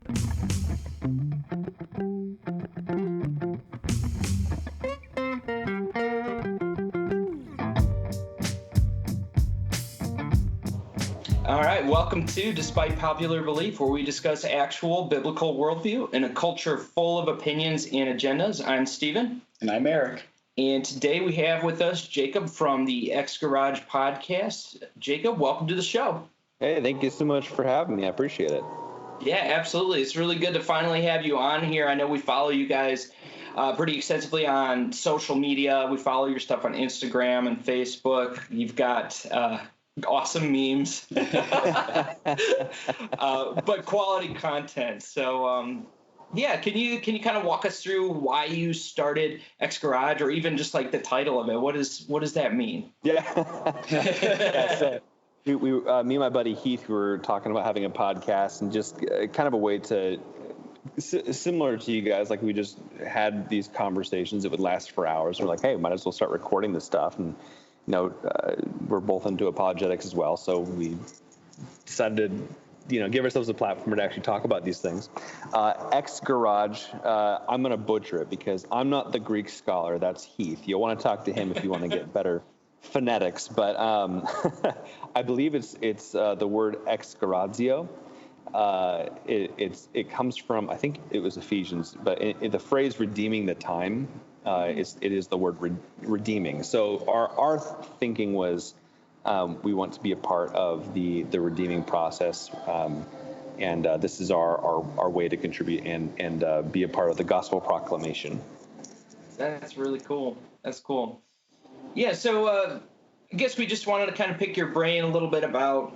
All right, welcome to Despite Popular Belief, where we discuss actual biblical worldview in a culture full of opinions and agendas. I'm Stephen. And I'm Eric. And today we have with us Jacob from the X Garage podcast. Jacob, welcome to the show. Hey, thank you so much for having me. I appreciate it. Yeah, absolutely. It's really good to finally have you on here. I know we follow you guys pretty extensively on social media. We follow your stuff on Instagram and Facebook. You've got awesome memes, but quality content. So, can you kind of walk us through why you started X Garage, or even just like the title of it? What does that mean? Yeah. So we me and my buddy Heath were talking about having a podcast, and just kind of a way to similar to you guys. Like, we just had these conversations that would last for hours. We're like, hey, might as well start recording this stuff. And we're both into apologetics as well, so we decided to, give ourselves a platform to actually talk about these things. X Garage, I'm going to butcher it because I'm not the Greek scholar. That's Heath. You'll want to talk to him if you want to get better phonetics. But I believe it's the word ex garazio. It comes from, I think it was Ephesians, but the phrase "redeeming the time." It is the word redeeming. So our thinking was we want to be a part of the redeeming process, and this is our way to contribute and be a part of the gospel proclamation. That's really cool. That's cool. Yeah, so I guess we just wanted to kind of pick your brain a little bit about,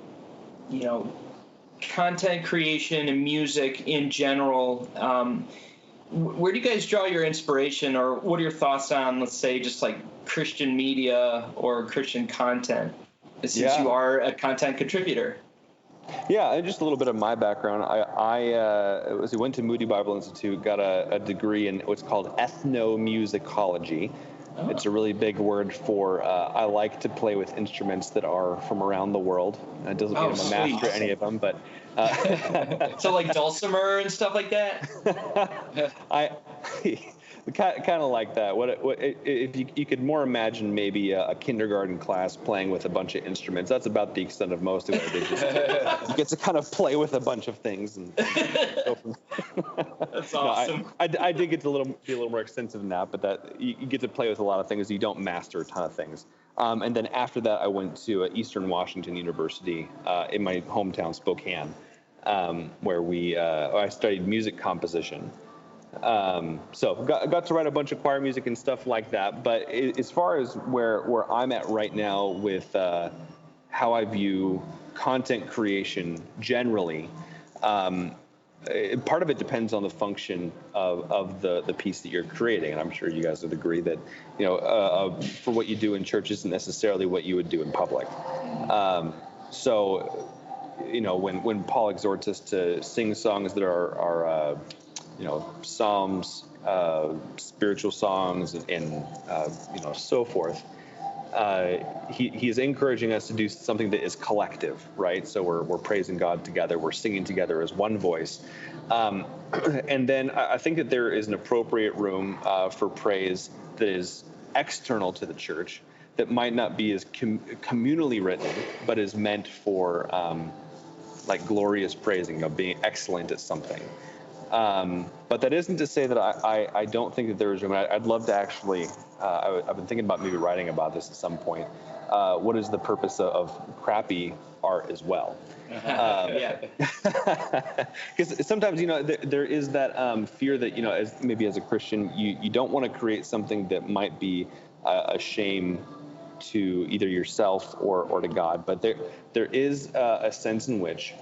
content creation and music in general. Where do you guys draw your inspiration, or what are your thoughts on, let's say, just like Christian media or Christian content, since you are a content contributor? Yeah, and just a little bit of my background. I went to Moody Bible Institute, got a degree in what's called ethnomusicology. Oh. It's a really big word for I like to play with instruments that are from around the world. It doesn't mean I'm a master at any of them, but so like dulcimer and stuff like that. I kind of like that. What if you could more imagine maybe a kindergarten class playing with a bunch of instruments? That's about the extent of most of it. They just you get to kind of play with a bunch of things and go from That's awesome. I did get to be a little more extensive than that, but that you get to play with a lot of things. You don't master a ton of things. And then after that, I went to Eastern Washington University in my hometown, Spokane, where I studied music composition. So got to write a bunch of choir music and stuff like that. But as far as where I'm at right now with how I view content creation generally, part of it depends on the function of the piece that you're creating, and I'm sure you guys would agree that for what you do in church isn't necessarily what you would do in public. So when Paul exhorts us to sing songs that are psalms, spiritual songs, and so forth. He is encouraging us to do something that is collective, right? So we're praising God together, we're singing together as one voice, and then I think that there is an appropriate room for praise that is external to the church, that might not be as communally written, but is meant for like glorious praising, of being excellent at something. But that isn't to say that I don't think that there is room. I'd love to actually, I've been thinking about maybe writing about this at some point. What is the purpose of crappy art as well? Because sometimes, there is that fear that, as a Christian, you don't want to create something that might be a shame to either yourself or to God. But there is a sense in which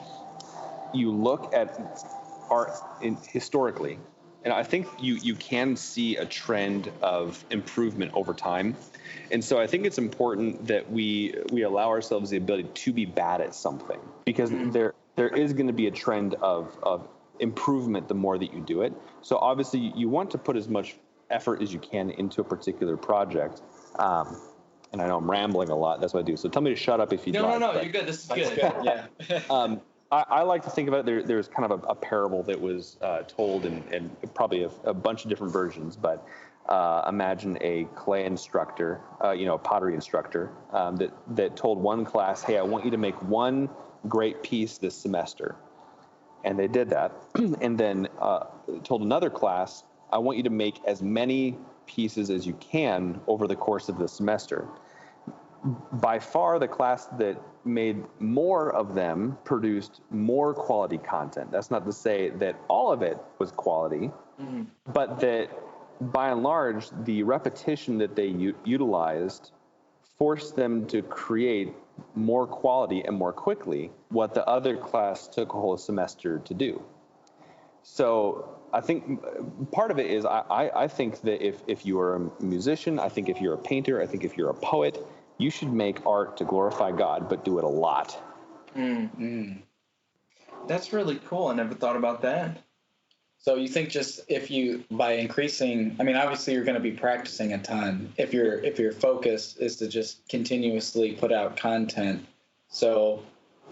you look at art historically, and I think you can see a trend of improvement over time. And so I think it's important that we allow ourselves the ability to be bad at something, because there is going to be a trend of improvement the more that you do it. So obviously you want to put as much effort as you can into a particular project. And I know I'm rambling a lot. That's what I do. So tell me to shut up if you like. No, you're good. This is good. Yeah. I like to think about it. There's kind of a parable that was told in probably a bunch of different versions, but imagine a clay instructor, a pottery instructor, that told one class, hey, I want you to make one great piece this semester. And they did that. And then told another class, I want you to make as many pieces as you can over the course of the semester. By far, the class that made more of them produced more quality content. That's not to say that all of it was quality, but that by and large, the repetition that they utilized forced them to create more quality and more quickly what the other class took a whole semester to do. So I think part of it is I think that if you are a musician, I think if you're a painter, I think if you're a poet, you should make art to glorify God, but do it a lot. That's really cool. I never thought about that. So you think just if you, by increasing, I mean, obviously you're going to be practicing a ton. If your focus is to just continuously put out content, so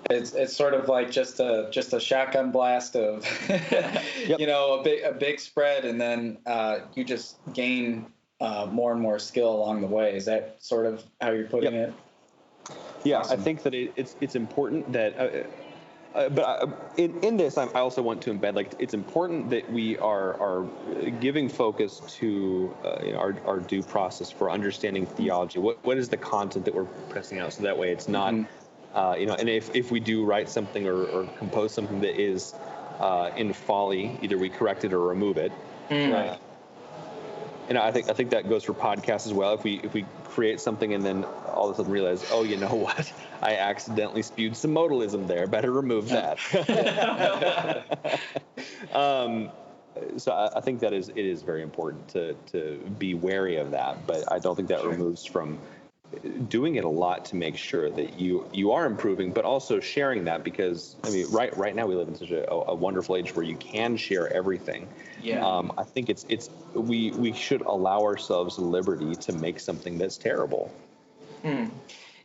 it's sort of like just a shotgun blast of, Yep. a big spread, and then you just gain more and more skill along the way. Is that sort of how you're putting it? Yeah, Awesome. I think that it's important that. In this, I also want to embed, like, it's important that we are giving focus to our due process for understanding theology. What is the content that we're pressing out, so that way it's not, and if we do write something or compose something that is in folly, either we correct it or remove it. Right. And I think that goes for podcasts as well. If we create something and then all of a sudden realize, oh, you know what? I accidentally spewed some modalism there. Better remove that. So I think it is very important to be wary of that. But I don't think that removes from doing it a lot to make sure that you are improving, but also sharing that, because I mean, right now we live in such a wonderful age where you can share everything. Yeah. I think we should allow ourselves liberty to make something that's terrible, because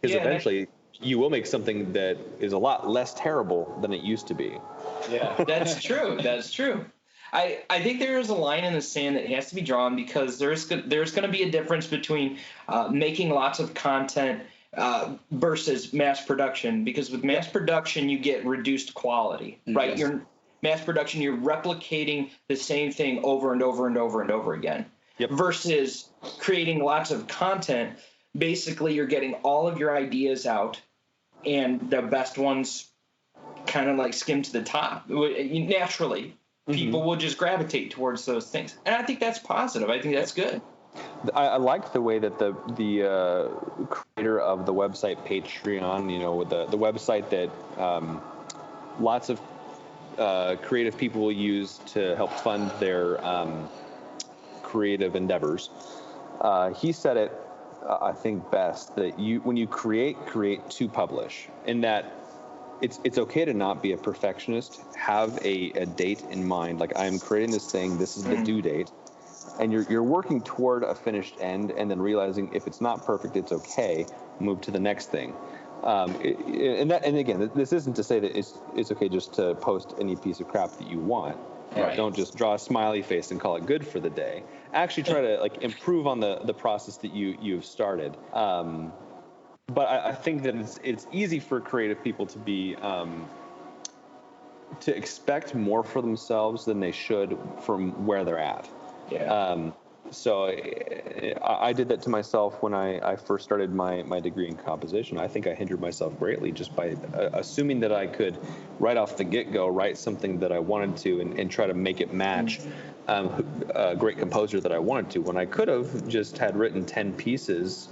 eventually you will make something that is a lot less terrible than it used to be. Yeah, That's true. That's true. I think there is a line in the sand that has to be drawn, because there's going to be a difference between making lots of content versus mass production. Because with mass production, you get reduced quality, right? Yes. Mass production, you're replicating the same thing over and over and over and over again. Yep. Versus creating lots of content, basically you're getting all of your ideas out, and the best ones kind of like skim to the top. Naturally, people will just gravitate towards those things. And I think that's positive. I think that's good. I like the way that the creator of the website Patreon, with the website that lots of creative people will use to help fund their creative endeavors. He said it, I think, best, that when you create to publish, in that it's okay to not be a perfectionist. Have a date in mind. Like, I'm creating this thing. This is the due date, and you're working toward a finished end, and then realizing if it's not perfect, it's okay. Move to the next thing. And again, this isn't to say that it's okay just to post any piece of crap that you want. Right. Don't just draw a smiley face and call it good for the day. Actually, try to improve on the process that you've started. But I think that it's easy for creative people to be to expect more for themselves than they should from where they're at. Yeah. So I did that to myself when I first started my degree in composition. I think I hindered myself greatly just by assuming that I could, right off the get-go, write something that I wanted to and try to make it match a great composer that I wanted to, when I could have just had written 10 pieces,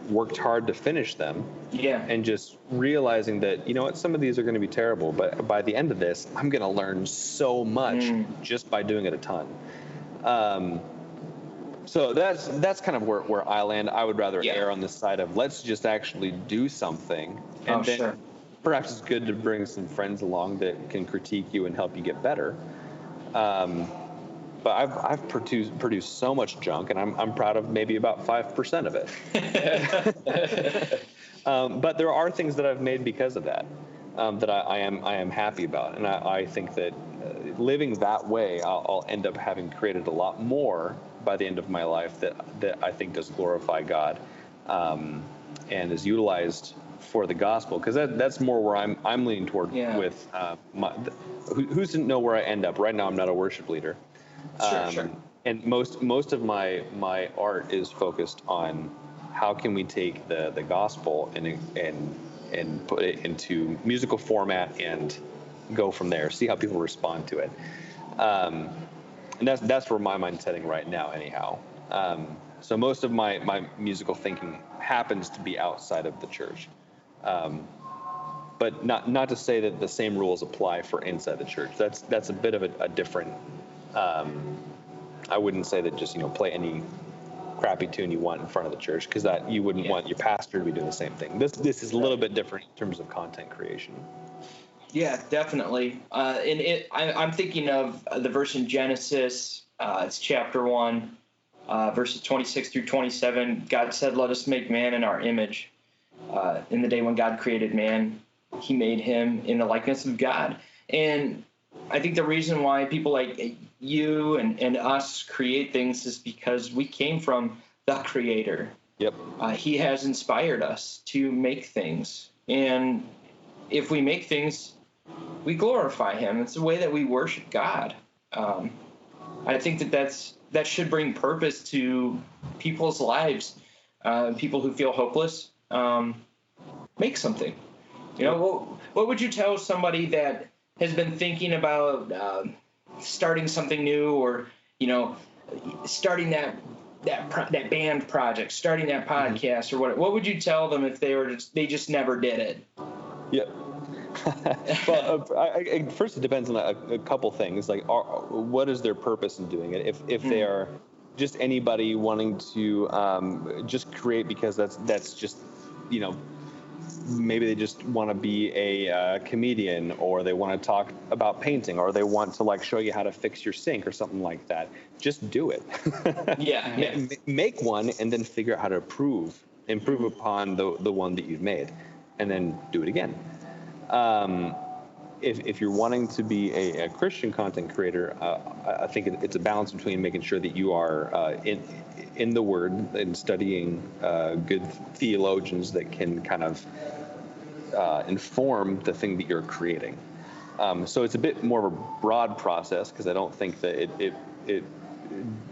worked hard to finish them, and just realizing that, some of these are going to be terrible, but by the end of this, I'm going to learn so much just by doing it a ton. So that's kind of where I land. I would rather err on the side of, let's just actually do something, and then perhaps it's good to bring some friends along that can critique you and help you get better. But I've produced so much junk, and I'm proud of maybe about 5% of it. But there are things that I've made because of that. that I am happy about, and I think that living that way, I'll end up having created a lot more by the end of my life that I think does glorify God, and is utilized for the gospel, because that's more where I'm leaning toward with who's to know where I end up. Right now, I'm not a worship leader. Sure. And most of my art is focused on how can we take the gospel and put it into musical format and go from there. See how people respond to it. And that's where my mind's heading right now, anyhow. So most of my musical thinking happens to be outside of the church. But not to say that the same rules apply for inside the church. That's a bit of a different. I wouldn't say that just play any crappy tune you want in front of the church, because that you wouldn't want your pastor to be doing the same thing. This is a little bit different in terms of content creation. Yeah, definitely. I'm thinking of the verse in Genesis. It's chapter 1, verses 26 through 27. God said, "Let us make man in our image." In the day when God created man, he made him in the likeness of God. And I think the reason why people like you and us create things is because we came from the Creator. Yep. He has inspired us to make things. And if we make things, we glorify him. It's the way that we worship God. I think that should bring purpose to people's lives. People who feel hopeless, make something. What would you tell somebody that has been thinking about starting something new, or starting that band project, starting that podcast, or what would you tell them if they just never did it? Yep. Well, first it depends on a couple things. Like, what is their purpose in doing it? If they are just anybody wanting to just create because that's just maybe they just want to be a comedian, or they want to talk about painting, or they want to show you how to fix your sink or something like that. Just do it. Yeah. Make one and then figure out how to improve upon the one that you've made, and then do it again. If you're wanting to be a Christian content creator, I think it's a balance between making sure that you are in the Word and studying good theologians that can kind of inform the thing that you're creating. So it's a bit more of a broad process, because I don't think that it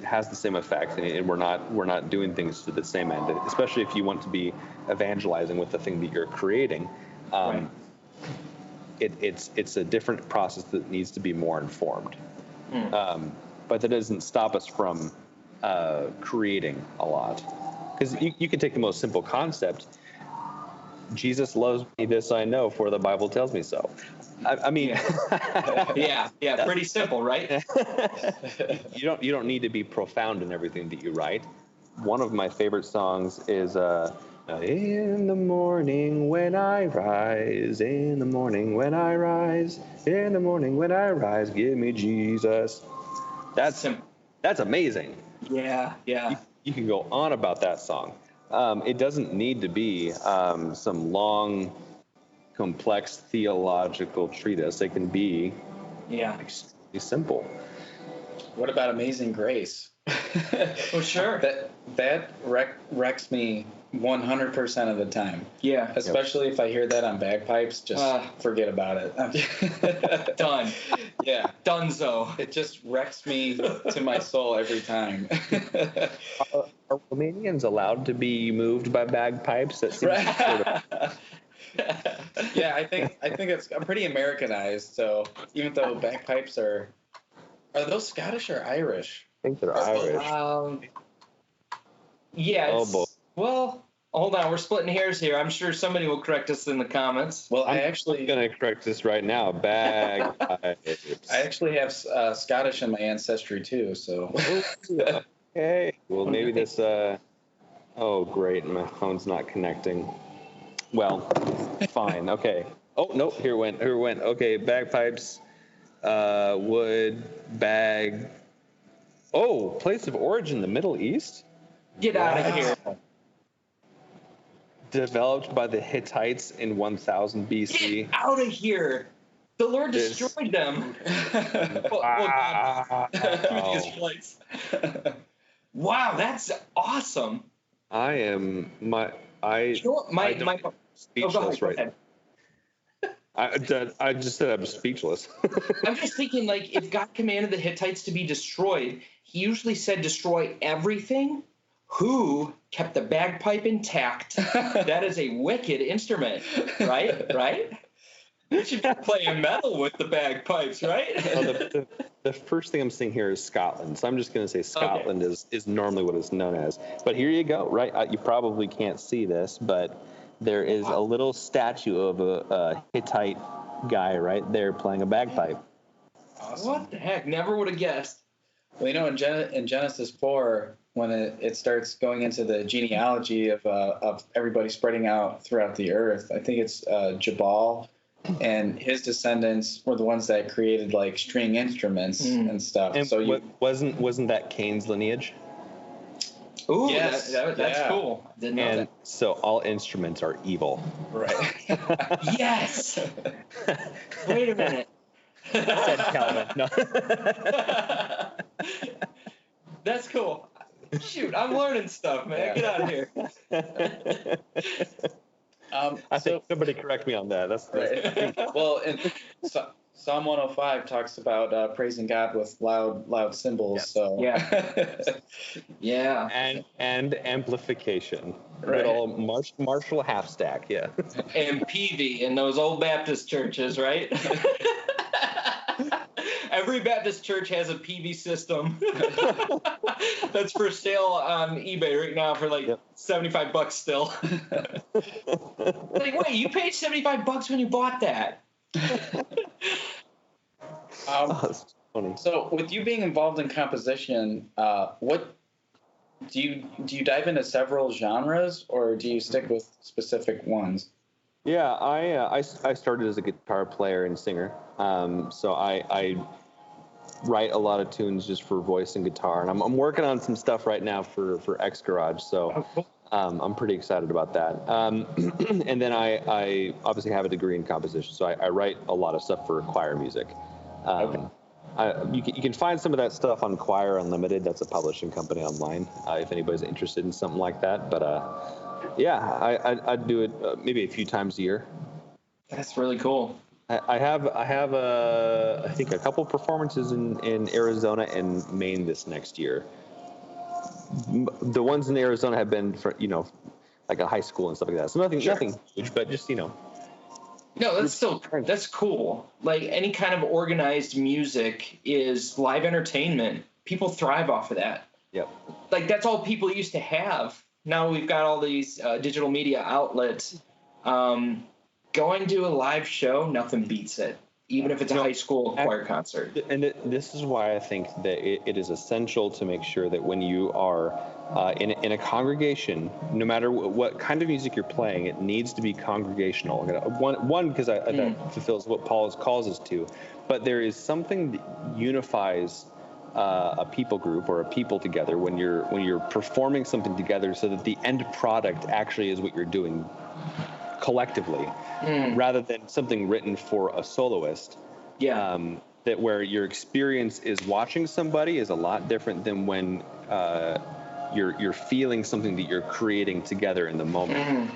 has the same effect, and we're not doing things to the same end, especially if you want to be evangelizing with the thing that you're creating. Right. It's a different process that needs to be more informed. But that doesn't stop us from creating a lot. Because you can take the most simple concept. Jesus loves me, this I know, for the Bible tells me so. I mean, yeah, pretty simple, right? You don't need to be profound in everything that you write. One of my favorite songs is in the morning when I rise, in the morning when I rise, in the morning when I rise, give me Jesus. That's amazing. Yeah. You can go on about that song. It doesn't need to be some long, complex theological treatise. It can be extremely simple. What about Amazing Grace? Oh, sure. That wrecks me 100% of the time. Yeah. Especially if I hear that on bagpipes, just forget about it. Done. Yeah. Donezo. It just wrecks me to my soul every time. Are Romanians allowed to be moved by bagpipes? That seems sort of... Yeah, I think I'm pretty Americanized. So even though bagpipes are those Scottish or Irish? I think they're Irish. Yeah. Well, hold on. We're splitting hairs here. I'm sure somebody will correct us in the comments. Well, I'm going to correct this right now. Bagpipes. I actually have Scottish in my ancestry too. So. Okay. Well, maybe this. Oh, great. My phone's not connecting. Well, fine. Okay. Oh no. Here it went. Okay. Bagpipes. Wood. Bag. Oh, place of origin, the Middle East? Get out of here. developed by the Hittites in 1000 BC. Get out of here! The Lord destroyed them. Wow. Through these flights. Wow, that's awesome. I am speechless go ahead. I just said I'm speechless. I'm just thinking, like, if God commanded the Hittites to be destroyed, he usually said destroy everything. Who kept the bagpipe intact? That is a wicked instrument, right? Right? You should be playing metal with the bagpipes, right? Well, the first thing I'm seeing here is Scotland. So I'm just going to say Scotland is normally what it's known as. But here you go, right? You probably can't see this, but there is a little statue of a Hittite guy right there playing a bagpipe. Awesome. What the heck? Never would have guessed. Well, you know, in Genesis 4, when it starts going into the genealogy of everybody spreading out throughout the earth, I think it's Jabal and his descendants were the ones that created like string instruments and stuff. And so wasn't that Cain's lineage? Ooh, yes, that's cool. Didn't know And that. so all instruments are evil. right. Yes. Wait a minute. Said Calvin. No. That's cool. Shoot, I'm learning stuff, man. Yeah. Get out of here. I think somebody correct me on that. That's right. Well, Psalm 105 talks about praising God with loud cymbals. Yes. So Yeah. and amplification. Right. Good old Marshall half stack, yeah. And PV in those old Baptist churches, right? Every Baptist church has a PV system that's for sale on eBay right now for like $75 still. Like, wait, you paid $75 when you bought that? That's funny. So, with you being involved in composition, what do you dive into several genres, or do you stick with specific ones? Yeah, I started as a guitar player and singer. So I write a lot of tunes just for voice and guitar, and I'm working on some stuff right now for X Garage. So I'm pretty excited about that. And then I obviously have a degree in composition, so I write a lot of stuff for choir music. You can find some of that stuff on Choir Unlimited. That's a publishing company online, if anybody's interested in something like that. But I do it maybe a few times a year. That's really cool. I have I think a couple performances in Arizona and Maine this next year. The ones in Arizona have been for like a high school and stuff like that. So nothing huge, but just No, that's cool. Like any kind of organized music is live entertainment. People thrive off of that. Yep. Like that's all people used to have. Now we've got all these digital media outlets. Going to a live show, nothing beats it, even if it's a high school choir concert. And this is why I think that it is essential to make sure that when you are in a congregation, no matter what kind of music you're playing, it needs to be congregational. One because that fulfills what Paul calls us to, but there is something that unifies a people group or a people together when you're performing something together, so that the end product actually is what you're doing collectively, rather than something written for a soloist. That where your experience is watching somebody is a lot different than when you're feeling something that you're creating together in the moment.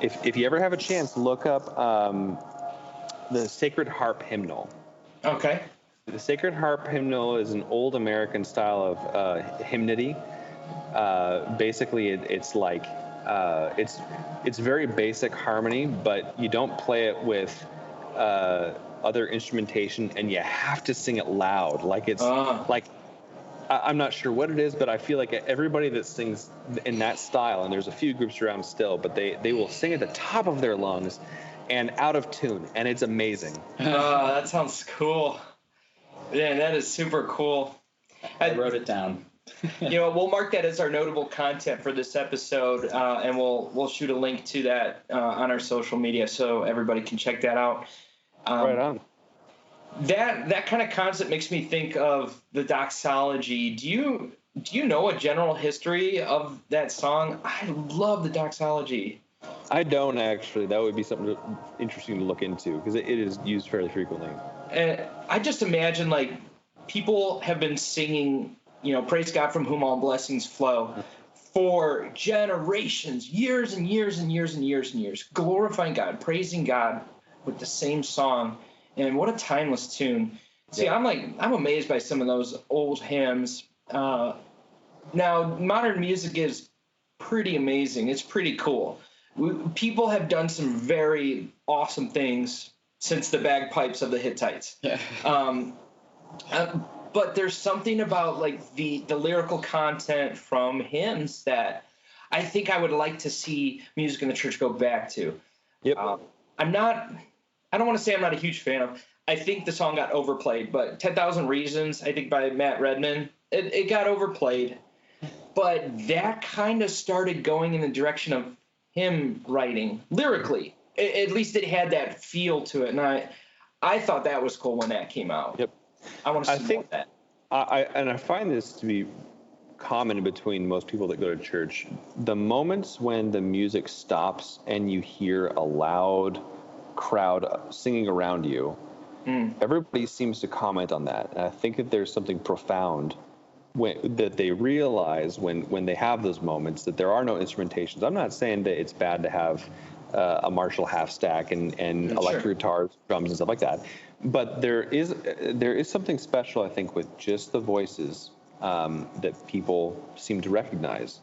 If you ever have a chance, look up the Sacred Harp Hymnal. Okay. The Sacred Harp Hymnal is an old American style of hymnody. Basically, it's like it's very basic harmony, but you don't play it with other instrumentation, and you have to sing it loud. Like it's like I'm not sure what it is, but I feel like everybody that sings in that style, and there's a few groups around still, but they will sing at the top of their lungs and out of tune, and it's amazing. That sounds cool. Yeah, that is super cool. I wrote it down. We'll mark that as our notable content for this episode, and we'll shoot a link to that on our social media so everybody can check that out. Right on. That kind of concept makes me think of the doxology. Do you know a general history of that song? I love the doxology. I don't actually. That would be something interesting to look into because it is used fairly frequently. And I just imagine like people have been singing, praise God from whom all blessings flow for generations, years and years and years and years and years, glorifying God, praising God with the same song. And what a timeless tune. See, I'm amazed by some of those old hymns. Now, modern music is pretty amazing. It's pretty cool. People have done some very awesome things since the bagpipes of the Hittites. Yeah. But there's something about like the lyrical content from hymns that I think I would like to see music in the church go back to. Yep. I don't want to say I'm not a huge fan of. I think the song got overplayed, but 10,000 Reasons, I think by Matt Redman, it got overplayed. But that kind of started going in the direction of him writing lyrically. At least it had that feel to it, and I thought that was cool when that came out. Yep. I want to see more of that. I find this to be common between most people that go to church. The moments when the music stops and you hear a loud crowd singing around you, everybody seems to comment on that. And I think that there's something profound that they realize when they have those moments that there are no instrumentations. I'm not saying that it's bad to have a Marshall half stack and electric guitars, drums, and stuff like that. But there is something special, I think, with just the voices that people seem to recognize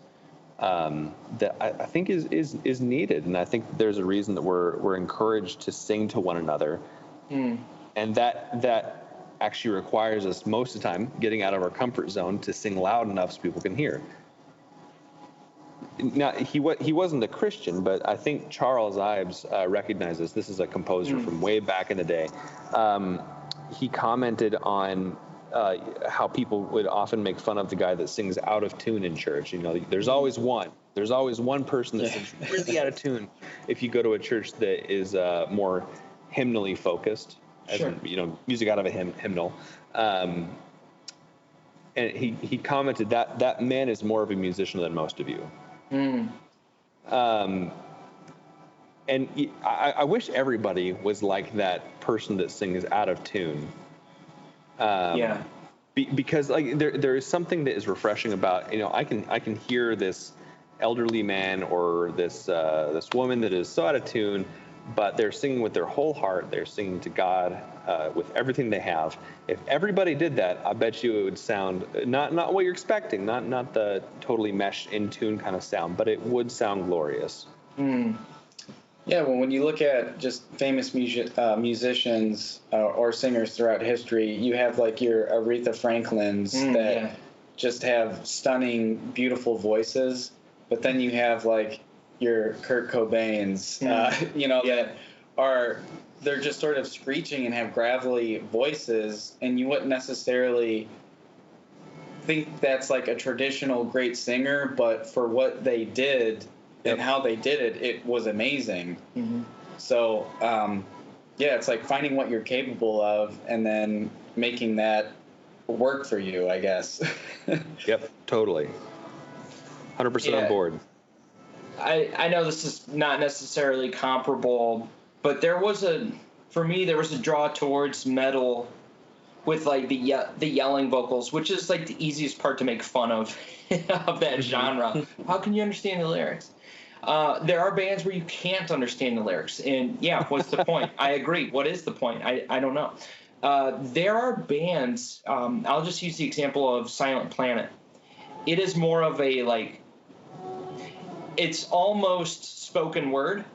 that I think is needed, and I think there's a reason that we're encouraged to sing to one another, and that actually requires us most of the time getting out of our comfort zone to sing loud enough so people can hear. Now, he wasn't a Christian, but I think Charles Ives recognizes this is a composer from way back in the day. He commented on how people would often make fun of the guy that sings out of tune in church. There's always one person that sings really out of tune if you go to a church that is more hymnally focused, as in, music out of a hymnal. And he commented that man is more of a musician than most of you. And I wish everybody was like that person that sings out of tune. Because like there is something that is refreshing about, I can hear this elderly man or this woman that is so out of tune, but they're singing with their whole heart. They're singing to God with everything they have. If everybody did that, I bet you it would sound not what you're expecting, not the totally meshed in tune kind of sound, but it would sound glorious. Yeah, well, when you look at just famous musicians or singers throughout history, you have like your Aretha Franklins that just have stunning, beautiful voices, but then you have like your Kurt Cobains, that they're just sort of screeching and have gravelly voices, and you wouldn't necessarily think that's like a traditional great singer, but for what they did and how they did it, it was amazing. So, it's like finding what you're capable of and then making that work for you, I guess. Yep, totally. 100% on board. I know this is not necessarily comparable, but there was a draw towards metal with like the yelling vocals, which is like the easiest part to make fun of that genre. How can you understand the lyrics? There are bands where you can't understand the lyrics, and what's the point? I agree. What is the point? I don't know. There are bands. I'll just use the example of Silent Planet. It is more of a it's almost spoken word,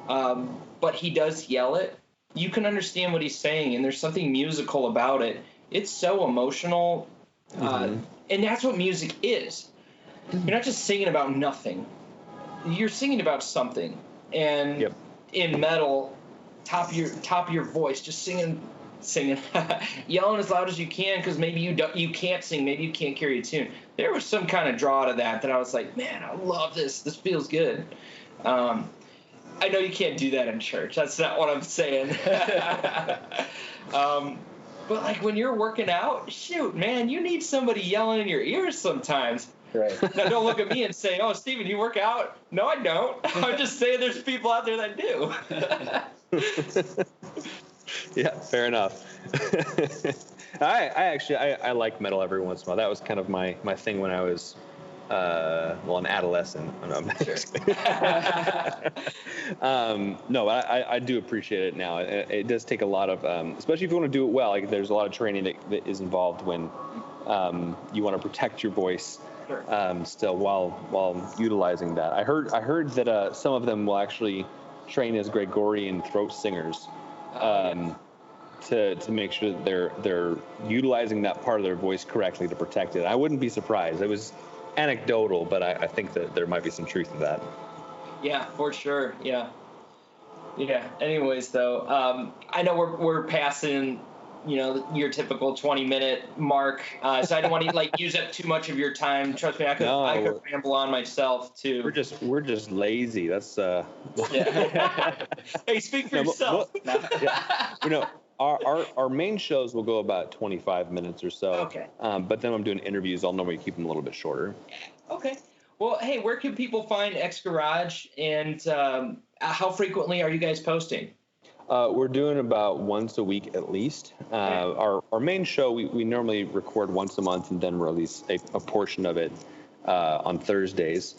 but he does yell it. You can understand what he's saying, and there's something musical about it. It's so emotional, and that's what music is. You're not just singing about nothing. You're singing about something. And in metal, top of your voice, just singing, yelling as loud as you can, because maybe you can't sing, maybe you can't carry a tune. There was some kind of draw to that I was like, man, I love this. This feels good. I know you can't do that in church. That's not what I'm saying. But like when you're working out, shoot, man, you need somebody yelling in your ears sometimes. Right. Now, don't look at me and say, "Oh, Steven, you work out?" No, I don't. I'm just saying there's people out there that do. Yeah, fair enough. I like metal every once in a while. That was kind of my thing when I was an adolescent. No, I do appreciate it now. It does take a lot of, especially if you want to do it well. Like there's a lot of training that is involved when you want to protect your voice still while utilizing that. I heard that some of them will actually train as Gregorian throat singers. To make sure that they're utilizing that part of their voice correctly to protect it. I wouldn't be surprised. It was anecdotal, but I think that there might be some truth to that. Yeah, for sure. Yeah. Anyways, though, I know we're passing, your typical 20-minute mark, so I don't want to use up too much of your time. Trust me, I could ramble on myself too. We're just lazy. That's Yeah. Hey, speak for yourself. Our main shows will go about 25 minutes or so. Okay. But then when I'm doing interviews, I'll normally keep them a little bit shorter. Okay. Well, hey, where can people find X Garage, and how frequently are you guys posting? We're doing about once a week at least. Our main show, we normally record once a month and then release a portion of it on Thursdays.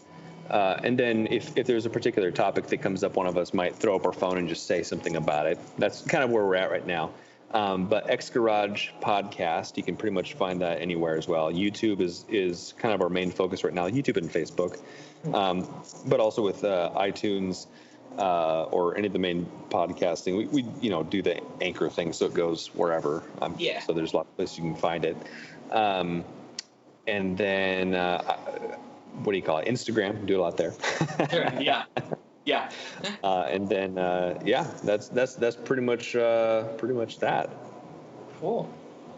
And then if there's a particular topic that comes up, one of us might throw up our phone and just say something about it. That's kind of where we're at right now. But X Garage Podcast, you can pretty much find that anywhere as well. YouTube is kind of our main focus right now, YouTube and Facebook. But also with iTunes or any of the main podcasting, we do the anchor thing, so it goes wherever. So there's a lot of places you can find it. And then what do you call it? Instagram. Do a lot there. Yeah. And then that's pretty much that. Cool.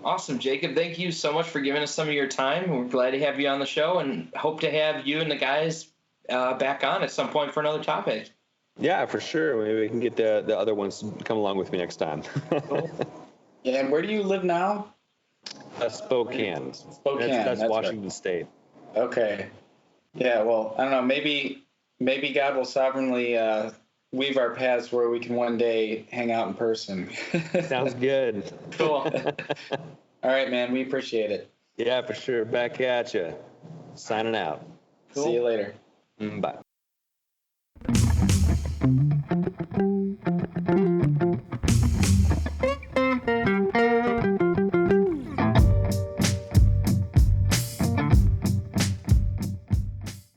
Awesome, Jacob. Thank you so much for giving us some of your time. We're glad to have you on the show, and hope to have you and the guys back on at some point for another topic. Yeah, for sure. Maybe we can get the other ones to come along with me next time. Cool. Yeah, and where do you live now? Spokane. That's Washington right. State. Okay. Yeah, well, I don't know. Maybe God will sovereignly weave our paths where we can one day hang out in person. Sounds good. Cool. All right, man. We appreciate it. Yeah, for sure. Back at you. Signing out. Cool. See you later. Bye.